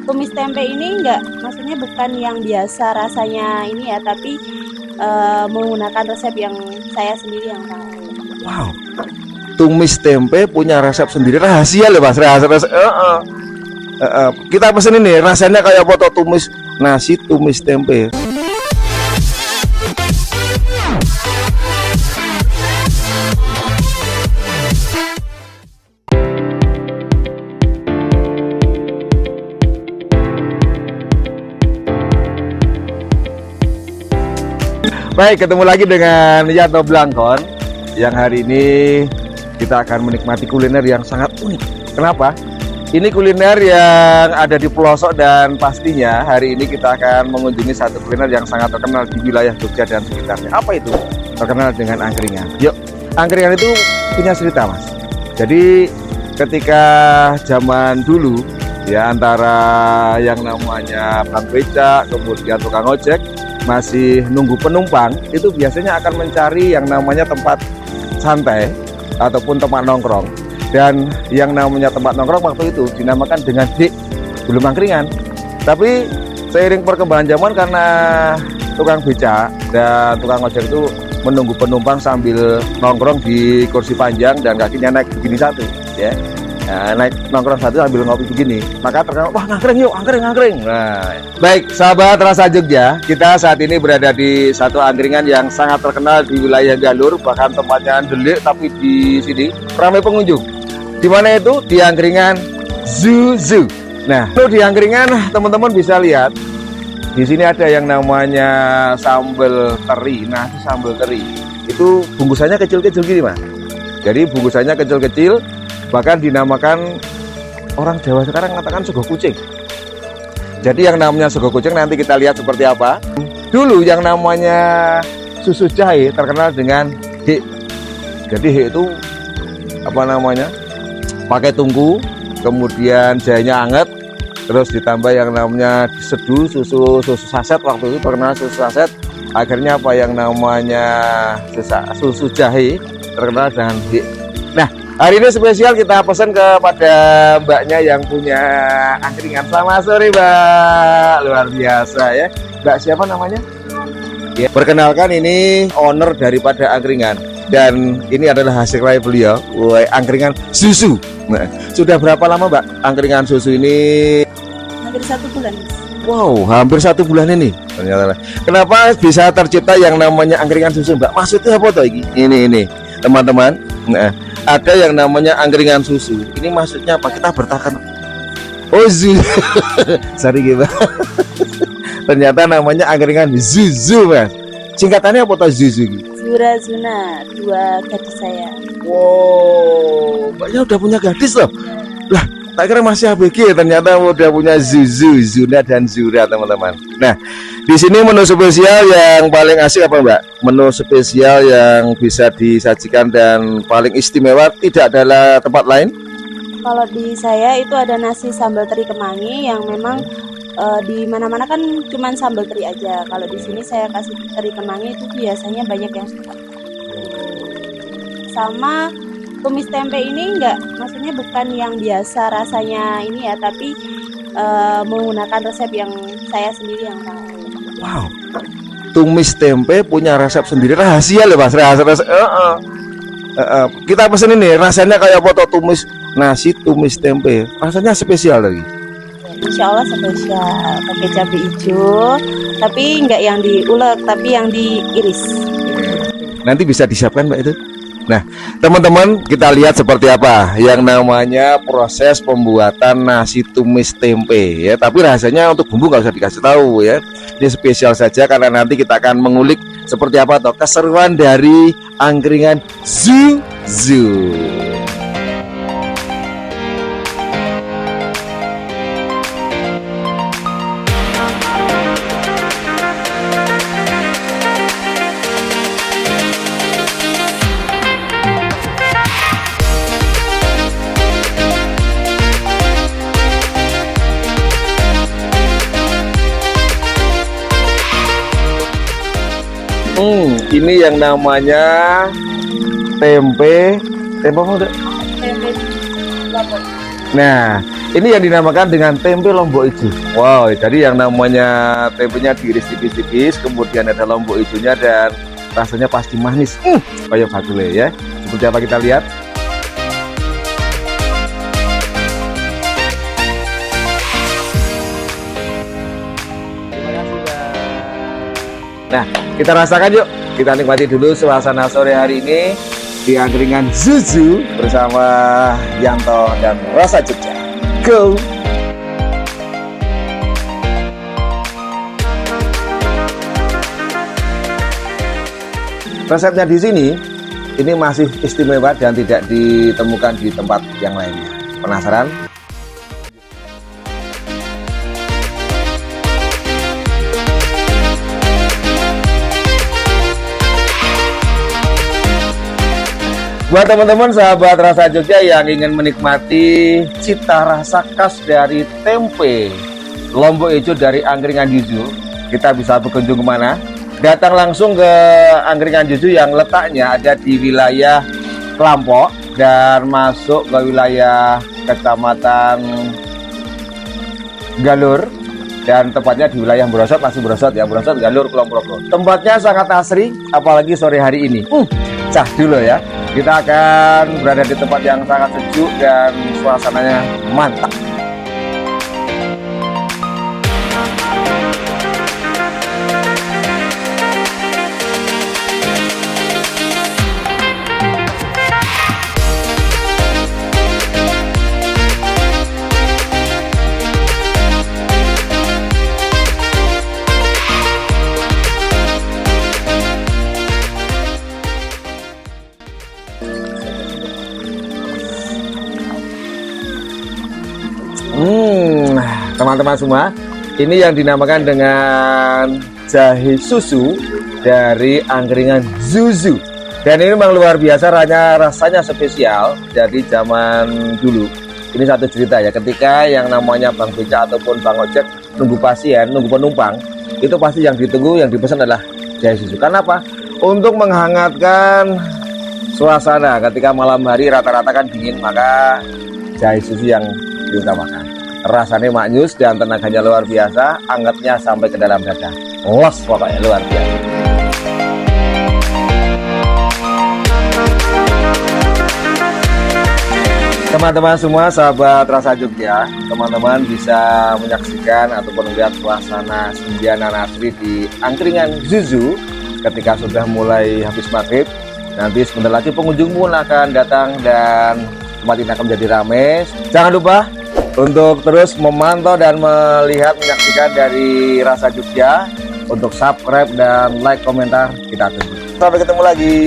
tumis tempe ini maksudnya bukan yang biasa rasanya ini ya, tapi menggunakan resep yang saya sendiri yang tahu. Wow, tumis tempe punya resep sendiri, rahasia loh mas, rahasia. Kita pesen ini rasanya kayak foto tumis nasi tumis tempe. Baik, ketemu lagi dengan Yanto Blangkon. Yang hari ini kita akan menikmati kuliner yang sangat unik. Kenapa? Ini kuliner yang ada di pelosok dan pastinya hari ini kita akan mengunjungi satu kuliner yang sangat terkenal di wilayah Jogja dan sekitarnya. Apa itu? Terkenal dengan angkringan. Yuk, angkringan itu punya cerita mas. Jadi ketika zaman dulu ya, antara yang namanya bang becak kemudian tukang ojek masih nunggu penumpang, itu biasanya akan mencari yang namanya tempat santai ataupun tempat nongkrong. Dan yang namanya tempat nongkrong waktu itu dinamakan dengan belum angkringan. Tapi seiring perkembangan zaman, karena tukang becak dan tukang ojek itu menunggu penumpang sambil nongkrong di kursi panjang dan kakinya naik begini satu ya. Nah, naik nongkrong satu sambil ngopi begini, maka terkenal, wah ngangkring yuk, angkring. Nah, baik sahabat Rasa Jogja, kita saat ini berada di satu angkringan yang sangat terkenal di wilayah Galur, bahkan tempatnya delik, tapi di sini ramai pengunjung. Di mana itu? Di angkringan Zuzu. Nah, itu di angkringan teman-teman bisa lihat di sini ada yang namanya sambal teri. Nah, sambal teri itu bungkusannya kecil-kecil gini mas. Jadi bungkusannya kecil-kecil, bahkan dinamakan orang Jawa sekarang mengatakan sego kucing. Jadi yang namanya sego kucing nanti kita lihat seperti apa. Dulu yang namanya susu jahe terkenal dengan hik. Jadi hik itu apa namanya? Pakai tungku, kemudian jahenya anget, terus ditambah yang namanya diseduh susu saset. Waktu itu terkenal susu saset. Akhirnya apa yang namanya susu jahe terkenal dengan hik. Nah, hari ini spesial kita pesan kepada mbaknya yang punya angkringan. Selamat sore mbak, luar biasa ya. Mbak siapa namanya? Ya, perkenalkan ini owner daripada angkringan. Dan ini adalah hasil karya beliau, angkringan susu. Nah, sudah berapa lama mbak angkringan susu ini? Hampir 1 bulan. Wow, hampir 1 bulan ini. Ternyata. Kenapa bisa tercipta yang namanya angkringan susu mbak? Maksudnya apa tuh ini teman-teman? Nah, ada yang namanya angkringan susu. Ini maksudnya apa? Kita bertahan. Oh Zuzu. Sorry gimana? Ternyata namanya angkringan Zuzu mas. Singkatannya apa tuh Zuzu? Zura Zuna, 2 gadis saya. Wow, mbaknya udah punya gadis loh. Lah, tak kira masih ABG, ternyata udah punya Zuzu, Zuna dan Zura teman-teman. Nah, di sini menu spesial yang paling asik apa mbak? Menu spesial yang bisa disajikan dan paling istimewa tidak ada tempat lain? Kalau di saya itu ada nasi sambal teri kemangi yang memang di mana-mana kan cuman sambal teri aja. Kalau di sini saya kasih teri kemangi itu biasanya banyak yang suka. Sama tumis tempe ini maksudnya bukan yang biasa rasanya ini ya, tapi menggunakan resep yang saya sendiri yang tahu. Wow, tumis tempe punya resep sendiri, rahasia loh mas, rahasia. Kita pesen ini rasanya kayak foto tumis nasi tumis tempe, rasanya spesial lagi. Insya Allah spesial, pakai cabai hijau, tapi nggak yang diulek, tapi yang diiris. Nanti bisa disiapkan mbak itu. Nah teman-teman, kita lihat seperti apa yang namanya proses pembuatan nasi tumis tempe ya. Tapi rasanya untuk bumbu nggak usah dikasih tahu ya. Ini spesial saja karena nanti kita akan mengulik seperti apa atau keseruan dari angkringan Zuzu. Ini yang namanya tempe apa udah? Tempe lapor. Nah, Ini yang dinamakan dengan tempe lombok hijau. Wow, jadi yang namanya tempenya diiris tipis-tipis, kemudian ada lombok hijaunya dan rasanya pasti manis. Kayak batule ya. Seperti apa kita lihat? Nah, kita rasakan yuk. Kita nikmati dulu suasana sore hari ini di angkringan Zuzu bersama Yanto dan Rasa Jogja. Go! Resepnya di sini ini masih istimewa dan tidak ditemukan di tempat yang lainnya. Penasaran? Buat teman-teman sahabat Rasa Jogja yang ingin menikmati cita rasa khas dari tempe lombok hijau dari angkringan Zuzu, kita bisa berkunjung kemana? Datang langsung ke angkringan Zuzu yang letaknya ada di wilayah Klampok dan masuk ke wilayah Kecamatan Galur dan tepatnya di wilayah Brosot, masih Brosot ya, Brosot Galur Kulon Progo. Tempatnya sangat asri, apalagi sore hari ini. Cah dulu ya. Kita akan berada di tempat yang sangat sejuk dan suasananya mantap. Teman-teman semua, ini yang dinamakan dengan jahe susu dari angkringan Zuzu. Dan ini memang luar biasa, rasanya spesial. Jadi zaman dulu, ini satu cerita ya, ketika yang namanya Bang Beca ataupun Bang Ojek nunggu pasien, nunggu penumpang, itu pasti yang ditunggu, yang dipesan adalah jahe susu. Karena apa? Untuk menghangatkan suasana ketika malam hari rata-rata kan dingin, maka jahe susu yang diutamakan. Rasanya maknyus dan tenaganya luar biasa, angetnya sampai ke dalam dada. Los pokoknya luar biasa. Teman-teman semua sahabat Rasa Jogja, teman-teman bisa menyaksikan ataupun melihat suasana senja nan asri di angkringan Zuzu ketika sudah mulai habis maghrib. Nanti sebentar lagi pengunjung pun akan datang dan tempat ini akan menjadi ramai. Jangan lupa untuk terus memantau dan melihat, menyaksikan dari Rasa Jogja. Untuk subscribe dan like, komentar kita tunggu. Sampai ketemu lagi.